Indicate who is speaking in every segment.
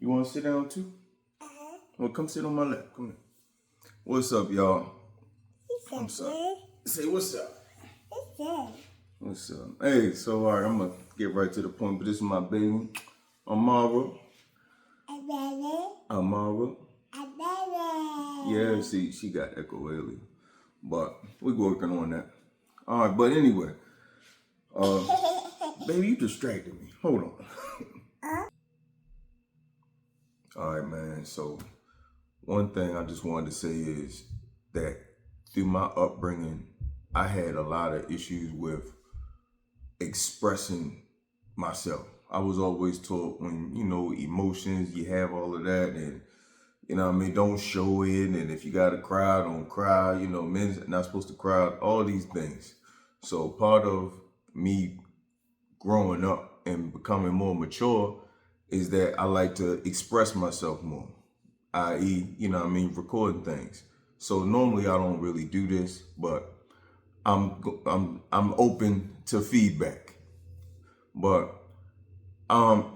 Speaker 1: You want to sit down too? Well, come sit on my lap. Come here. What's up, y'all? I'm sorry. Say what's up. What's up? Hey, so all right, I'm gonna get right to the point. But this is my baby, Amara. Amara. Yeah, see, she got echo earlier, but we're working on that. All right, but anyway, baby, you distracted me. Hold on. All right, man. So one thing I just wanted to say is that through my upbringing, I had a lot of issues with expressing myself. I was always taught when, emotions, you have all of that, and don't show it, and if you gotta cry, don't cry, men's not supposed to cry, all these things. So part of me growing up and becoming more mature is that I like to express myself more, i.e., recording things. So normally I don't really do this, but I'm open to feedback. But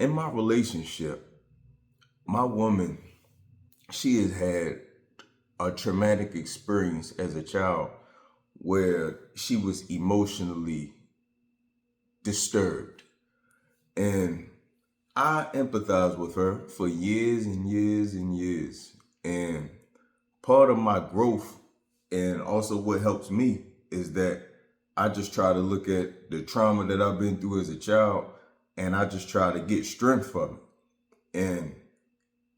Speaker 1: in my relationship, my woman, she has had a traumatic experience as a child where she was emotionally disturbed. And I empathized with her for years and years and years. And part of my growth and also what helps me is that I just try to look at the trauma that I've been through as a child, and I just try to get strength from it. And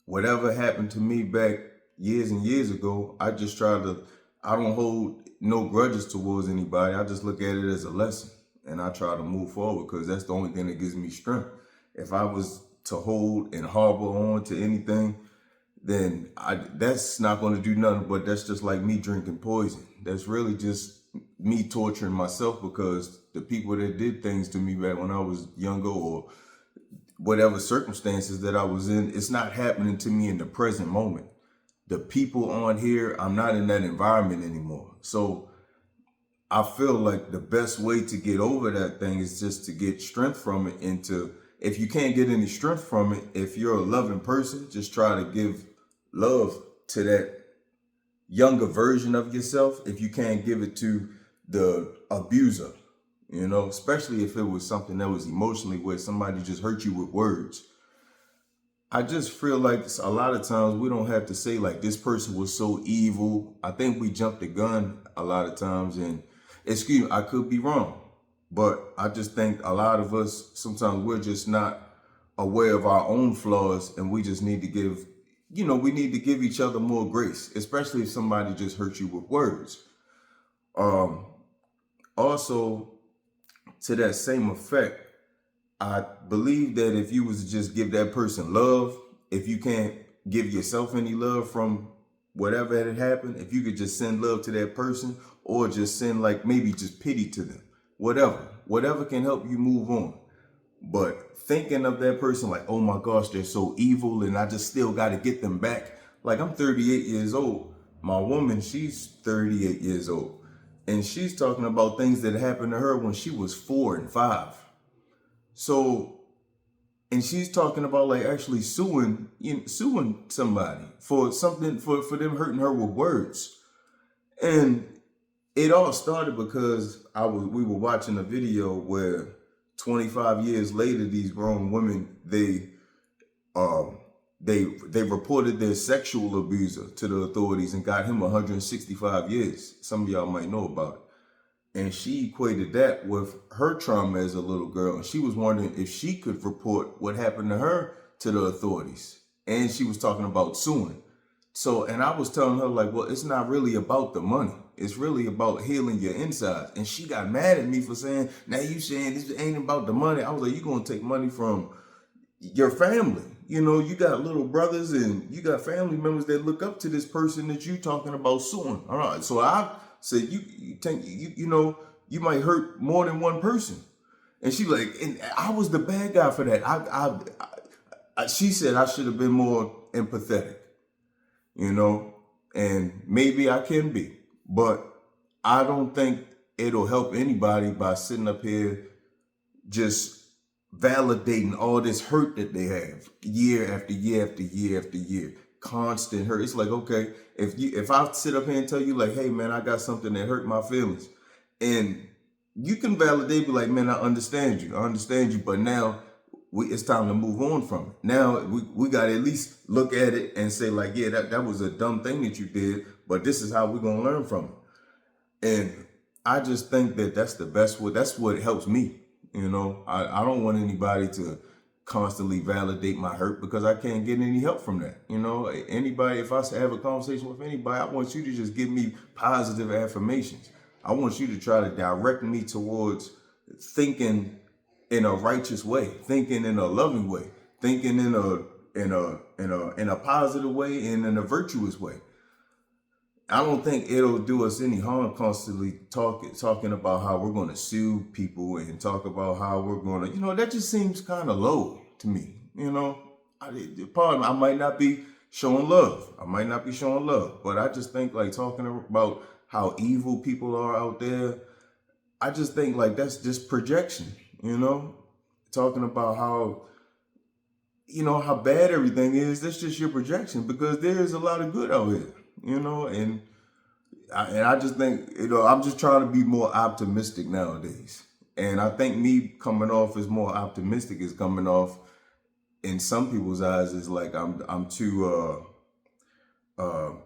Speaker 1: whatever happened to me back years and years ago, I don't hold no grudges towards anybody. I just look at it as a lesson, and I try to move forward because that's the only thing that gives me strength. If I was to hold and harbor on to anything, then that's not going to do nothing, but that's just like me drinking poison. That's really just me torturing myself because the people that did things to me back when I was younger or whatever circumstances that I was in, it's not happening to me in the present moment. The people on here, I'm not in that environment anymore. So I feel like the best way to get over that thing is just to get strength from it, and if you can't get any strength from it, if you're a loving person, just try to give love to that younger version of yourself. If you can't give it to the abuser, especially if it was something that was emotionally where somebody just hurt you with words. I just feel like a lot of times we don't have to say like this person was so evil. I think we jump the gun a lot of times, and excuse me, I could be wrong, but I just think a lot of us, sometimes we're just not aware of our own flaws, and we just need to give each other more grace, especially if somebody just hurt you with words. Also, to that same effect, I believe that if you was to just give that person love, if you can't give yourself any love from whatever had happened, if you could just send love to that person or just send like maybe just pity to them, whatever can help you move on. But thinking of that person like, oh my gosh, they're so evil and I just still got to get them back. Like, I'm 38 years old. My woman, she's 38 years old. And she's talking about things that happened to her when she was 4 and 5. So, and she's talking about like actually suing somebody for something, for them hurting her with words. And it all started because we were watching a video where 25 years later, these grown women, they reported their sexual abuser to the authorities and got him 165 years. Some of y'all might know about it. And she equated that with her trauma as a little girl. And she was wondering if she could report what happened to her to the authorities. And she was talking about suing. So, and I was telling her like, well, it's not really about the money. It's really about healing your insides. And she got mad at me for saying, now you saying this ain't about the money. I was like, you're going to take money from your family. You got little brothers and you got family members that look up to this person that you talking about suing. All right. So I said, you might hurt more than one person. And she like, and I was the bad guy for that. She said I should have been more empathetic, and maybe I can be, but I don't think it'll help anybody by sitting up here just validating all this hurt that they have year after year after year after year. Constant hurt. It's like, okay, if I sit up here and tell you like, hey man, I got something that hurt my feelings, and you can validate, be like, man, I understand you, but now it's time to move on from it. Now we got to at least look at it and say like, yeah, that was a dumb thing that you did, but this is how we're gonna learn from it. And I just think that that's the best way. That's what helps me. I don't want anybody to constantly validate my hurt because I can't get any help from that. Anybody, if I have a conversation with anybody, I want you to just give me positive affirmations. I want you to try to direct me towards thinking in a righteous way, thinking in a loving way, thinking in a positive way and in a virtuous way. I don't think it'll do us any harm constantly talking about how we're going to sue people and talk about how we're going to, that just seems kind of low to me. I might not be showing love. But I just think like talking about how evil people are out there, I just think like that's just projection, talking about how, how bad everything is. That's just your projection because there is a lot of good out here. And I just think, I'm just trying to be more optimistic nowadays. And I think me coming off as more optimistic is coming off in some people's eyes is like I'm too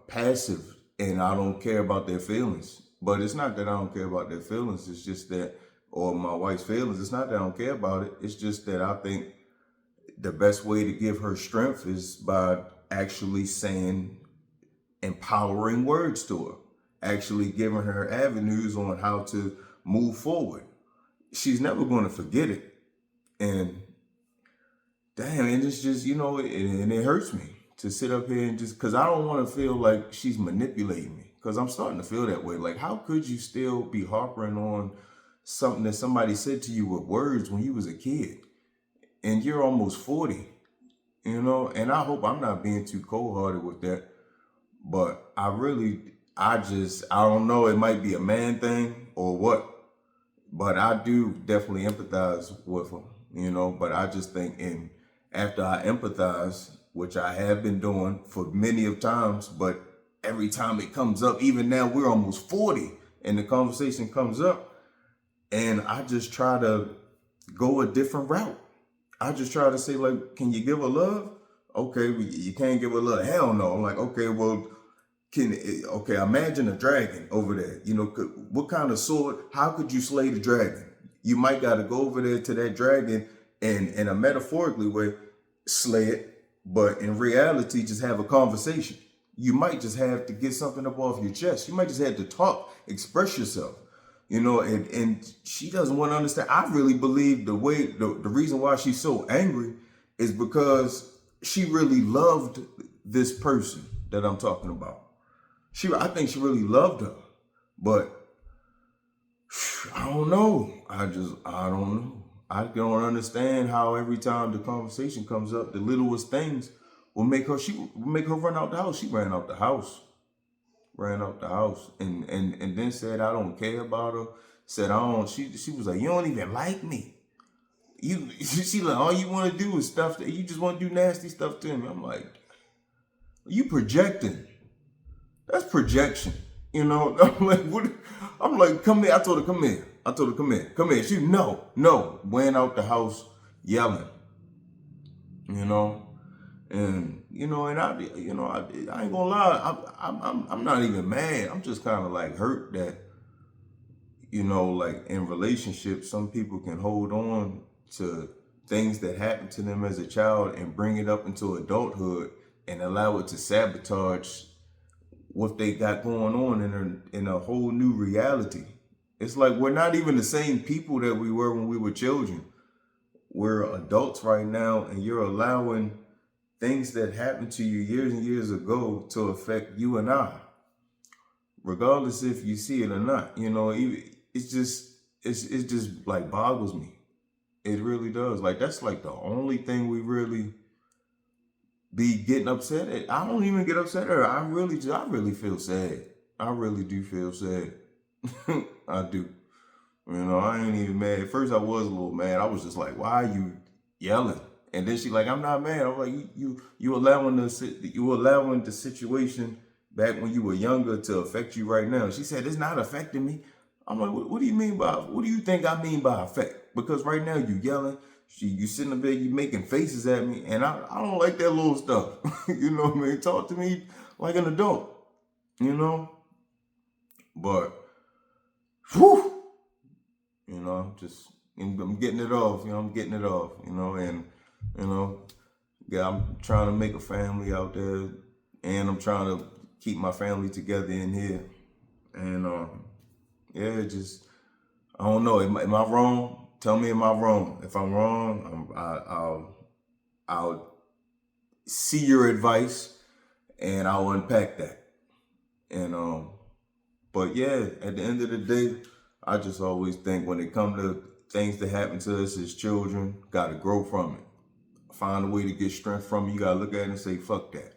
Speaker 1: passive and I don't care about their feelings. But it's not that I don't care about their feelings. It's just that, or my wife's feelings. It's not that I don't care about it. It's just that I think the best way to give her strength is by actually saying empowering words to her, actually giving her avenues on how to move forward. She's never going to forget it. And damn, and it's just, and it hurts me to sit up here and just, because I don't want to feel like she's manipulating me, because I'm starting to feel that way. Like, how could you still be harping on something that somebody said to you with words when you was a kid and you're almost 40, and I hope I'm not being too cold-hearted with that. But I don't know, it might be a man thing or what, but I do definitely empathize with him, but I just think after I empathize, which I have been doing for many of times, but every time it comes up, even now we're almost 40 and the conversation comes up and I just try to go a different route. I just try to say like, can you give her love? Okay, you can't give her love. Hell no. I'm like, okay, well, imagine a dragon over there. What kind of sword? How could you slay the dragon? You might got to go over there to that dragon and in a metaphorically way, slay it. But in reality, just have a conversation. You might just have to get something up off your chest. You might just have to talk, express yourself. And she doesn't want to understand. I really believe the reason why she's so angry is because she really loved this person that I'm talking about. I think she really loved her, but I don't know. I don't know. I don't understand how every time the conversation comes up, the littlest things will make her run out the house. She ran out the house, and then said, I don't care about her. Said, she was like, you don't even like me. She like, all you want to do is stuff that you just want to do nasty stuff to me. I'm like, you projecting. That's projection. I'm like, what? I'm like, come here. I told her, come here. Come here. She, no. Went out the house yelling. And and I ain't gonna lie. I'm not even mad. I'm just kind of like hurt that, like in relationships, some people can hold on to things that happened to them as a child and bring it up into adulthood and allow it to sabotage what they got going on in a whole new reality. It's like we're not even the same people that we were when we were children. We're adults right now, and you're allowing things that happened to you years and years ago to affect you and I, regardless if you see it or not. It's just like boggles me. It really does. Like, that's like the only thing we really be getting upset at. I don't even get upset at her. I really feel sad. I really do feel sad. I do. You know, I ain't even mad. At first I was a little mad. I was just like, why are you yelling? And then she like, I'm not mad. I'm like, you allowing the situation back when you were younger to affect you right now. She said, it's not affecting me. I'm like, what do you mean by, what do you think I mean by affect? Because right now you yelling, you sitting up there, you making faces at me, and I don't like that little stuff. You know what I mean? Talk to me like an adult, you know? But, whew, you know, just, I'm getting it off, you know, I'm getting it off, you know, and, you know, yeah, I'm trying to make a family out there, and I'm trying to keep my family together in here. And, yeah, just, I don't know. Am I wrong? Tell me, am I wrong? If I'm wrong, I'll see your advice and I'll unpack that. And but yeah, at the end of the day, I just always think when it comes to things that happen to us as children, gotta grow from it. Find a way to get strength from it. You gotta look at it and say, fuck that.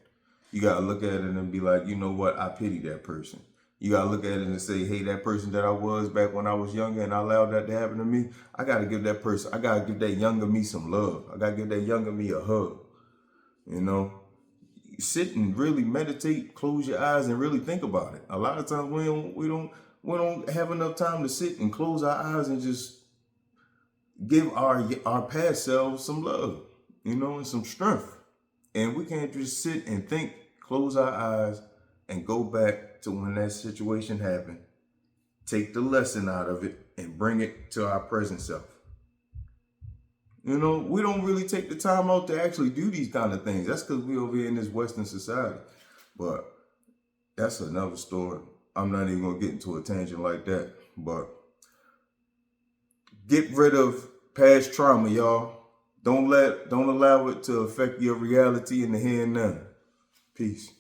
Speaker 1: You gotta look at it and be like, you know what? I pity that person. You gotta look at it and say, hey, that person that I was back when I was younger and I allowed that to happen to me, I gotta give that younger me some love. I gotta give that younger me a hug. You know? Sit and really meditate, close your eyes and really think about it. A lot of times we don't have enough time to sit and close our eyes and just give our past selves some love, you know, and some strength. And we can't just sit and think, close our eyes, and go back to when that situation happened, take the lesson out of it, and bring it to our present self. You know, we don't really take the time out to actually do these kind of things. That's because we over here in this Western society. But that's another story. I'm not even gonna get into a tangent like that. But get rid of past trauma, y'all. Don't allow it to affect your reality in the here and now. Peace.